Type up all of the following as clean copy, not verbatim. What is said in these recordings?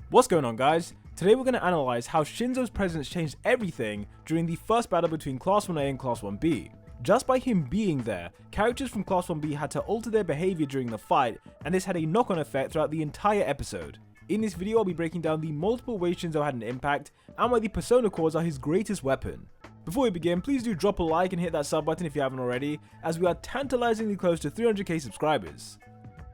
What's going on, guys? Today we're going to analyze how Shinso's presence changed everything during the first battle between Class 1A and Class 1B. Just by him being there, characters from Class 1B had to alter their behavior during the fight, and this had a knock-on effect throughout the entire episode. In this video I'll be breaking down the multiple ways Shinso had an impact, and why the persona chords are his greatest weapon. Before we begin, please do drop a like and hit that sub button if you haven't already, as we are tantalizingly close to 300k subscribers.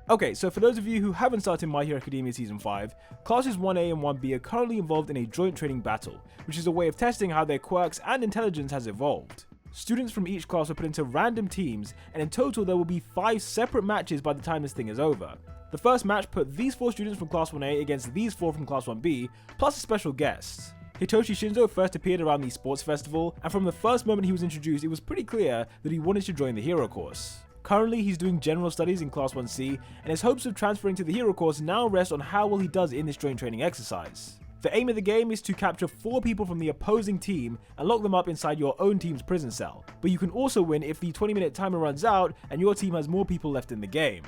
Okay, so for those of you who haven't started My Hero Academia Season 5, Classes 1A and 1B are currently involved in a joint training battle, which is a way of testing how their quirks and intelligence has evolved. Students from each class were put into random teams, and in total there will be 5 separate matches by the time this thing is over. The first match put these 4 students from Class 1A against these 4 from Class 1B, plus a special guest. Hitoshi Shinso first appeared around the sports festival, and from the first moment he was introduced it was pretty clear that he wanted to join the hero course. Currently, he's doing general studies in Class 1C, and his hopes of transferring to the hero course now rest on how well he does in this joint training exercise. The aim of the game is to capture 4 people from the opposing team and lock them up inside your own team's prison cell, but you can also win if the 20-minute timer runs out and your team has more people left in the game.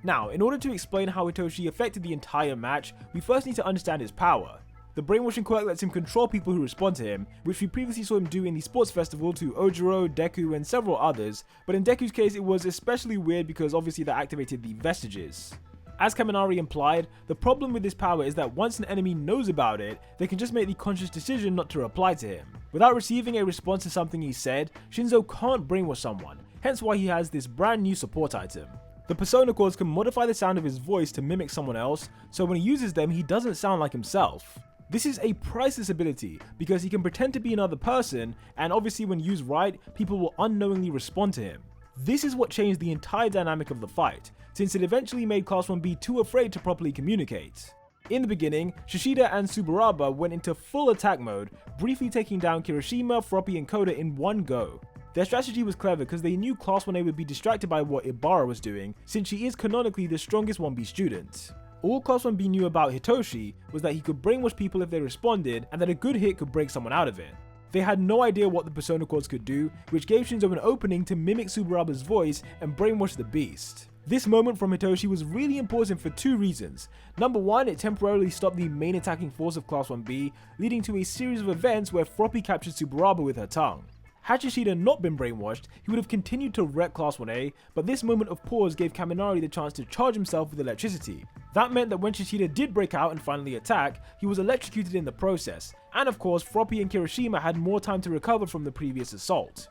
Now, in order to explain how Hitoshi affected the entire match, we first need to understand his power. The brainwashing quirk lets him control people who respond to him, which we previously saw him do in the sports festival to Ojiro, Deku, and several others, but in Deku's case it was especially weird because obviously that activated the vestiges. As Kaminari implied, the problem with this power is that once an enemy knows about it, they can just make the conscious decision not to reply to him. Without receiving a response to something he said, Shinso can't brainwash someone, hence why he has this brand new support item. The persona chords can modify the sound of his voice to mimic someone else, so when he uses them he doesn't sound like himself. This is a priceless ability because he can pretend to be another person, and obviously when used right, people will unknowingly respond to him. This is what changed the entire dynamic of the fight, since it eventually made Class 1B too afraid to properly communicate. In the beginning, Shishida and Tsuburaba went into full attack mode, briefly taking down Kirishima, Froppy and Koda in one go. Their strategy was clever because they knew Class 1A would be distracted by what Ibarra was doing, since she is canonically the strongest 1B student. All Class 1B knew about Hitoshi was that he could brainwash people if they responded, and that a good hit could break someone out of it. They had no idea what the persona chords could do, which gave Shinso an opening to mimic Tsuburaba's voice and brainwash the beast. This moment from Hitoshi was really important for 2 reasons. Number 1, it temporarily stopped the main attacking force of Class 1B, leading to a series of events where Froppy captured Tsuburaba with her tongue. Had Shishida not been brainwashed, he would have continued to wreck Class 1A, but this moment of pause gave Kaminari the chance to charge himself with electricity. That meant that when Shishida did break out and finally attack, he was electrocuted in the process, and of course Froppy and Kirishima had more time to recover from the previous assault.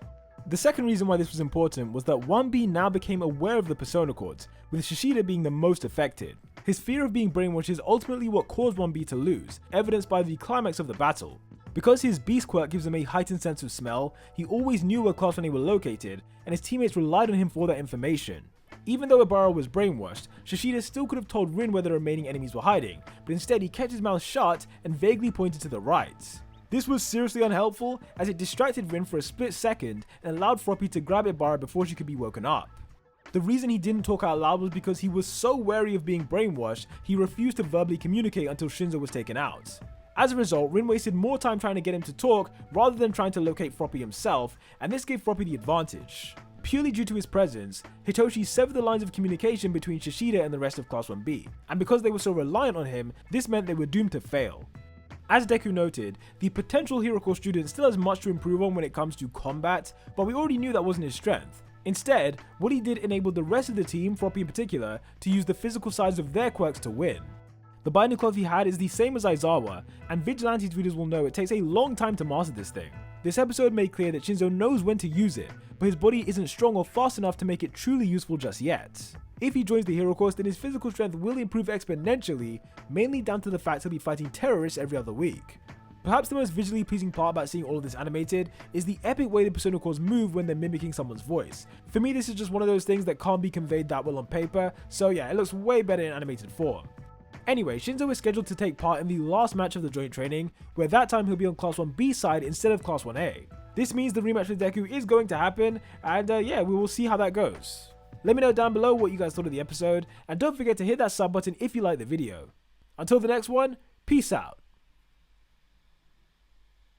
The second reason why this was important was that 1B now became aware of the persona chords, with Shishida being the most affected. His fear of being brainwashed is ultimately what caused 1B to lose, evidenced by the climax of the battle. Because his beast quirk gives him a heightened sense of smell, he always knew where Class 1A were located, and his teammates relied on him for that information. Even though Ibarra was brainwashed, Shishida still could have told Rin where the remaining enemies were hiding, but instead he kept his mouth shut and vaguely pointed to the right. This was seriously unhelpful, as it distracted Rin for a split second and allowed Froppy to grab Ibarra before she could be woken up. The reason he didn't talk out loud was because he was so wary of being brainwashed, he refused to verbally communicate until Shinso was taken out. As a result, Rin wasted more time trying to get him to talk rather than trying to locate Froppy himself, and this gave Froppy the advantage. Purely due to his presence, Hitoshi severed the lines of communication between Shishida and the rest of Class 1B, and because they were so reliant on him, this meant they were doomed to fail. As Deku noted, the potential hero course student still has much to improve on when it comes to combat, but we already knew that wasn't his strength. Instead, what he did enabled the rest of the team, Froppy in particular, to use the physical sides of their quirks to win. The binding cloth he had is the same as Aizawa, and Vigilante's readers will know it takes a long time to master this thing. This episode made clear that Shinso knows when to use it, but his body isn't strong or fast enough to make it truly useful just yet. If he joins the hero course, then his physical strength will improve exponentially, mainly down to the fact he'll be fighting terrorists every other week. Perhaps the most visually pleasing part about seeing all of this animated is the epic way the persona chords move when they're mimicking someone's voice. For me, this is just one of those things that can't be conveyed that well on paper, so yeah, it looks way better in animated form. Anyway, Shinso is scheduled to take part in the last match of the joint training, where that time he'll be on Class 1B side instead of Class 1A. This means the rematch with Deku is going to happen, and yeah, we will see how that goes. Let me know down below what you guys thought of the episode, and don't forget to hit that sub button if you liked the video. Until the next one, peace out.